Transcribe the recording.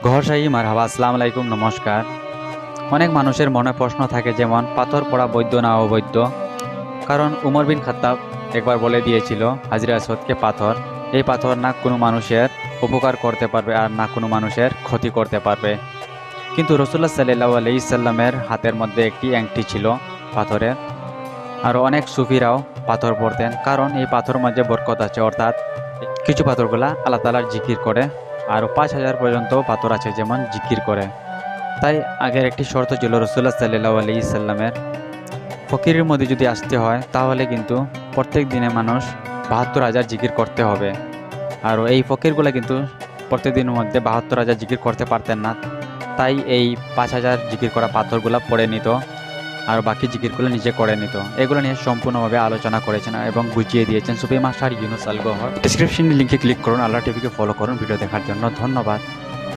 ঘরশাহী মারহাবা, আসসালামু আলাইকুম, নমস্কার। অনেক মানুষের মনে প্রশ্ন থাকে, যেমন পাথর পড়া বৈধ না অবৈধ। কারণ উমর বিন খাত্তাব একবার বলে দিয়েছিল হাজরে আসওয়াদকে পাথর, এই পাথর না কোনো মানুষের উপকার করতে পারবে আর না কোনো মানুষের ক্ষতি করতে পারবে। কিন্তু রসুল্লাহ সাল্লাল্লাহু আলাইহি সাল্লামের হাতের মধ্যে একটি আংটি ছিল পাথরের। আর অনেক সুফিরাও পাথর পড়তেন, কারণ এই পাথর মাঝে বরকত আছে, অর্থাৎ কিছু পাথরগুলা আল্লাহ তাআলার জিকির করে। আর 5,000 পর্যন্ত পাথর আছে যেমন জিকির করে। তাই আগের একটি শর্ত ছিল রসুল্লাহ সাল্লাল্লাহু আলাইহি সাল্লামের, ফকিরের মধ্যে যদি আসতে হয় তাহলে কিন্তু প্রত্যেক দিনে মানুষ 72,000 জিকির করতে হবে। আর এই ফকিরগুলো কিন্তু প্রত্যেক দিনের মধ্যে 72,000 জিকির করতে পারতেন না। তাই এই 5,000 জিকির করা পাথরগুলো পড়ে নিত আর বাকি জিকিরগুলো নিজে করে নিত। এগুলো নিয়ে সম্পূর্ণভাবে আলোচনা করেছেন এবং বুঝিয়ে দিয়েছেন সুফি মাস্টার ইউনুস আল গওহর। ডিসক্রিপশন লিঙ্কে ক্লিক করুন, আল্লাহ টিভিকে ফলো করুন ভিডিও দেখার জন্য। ধন্যবাদ।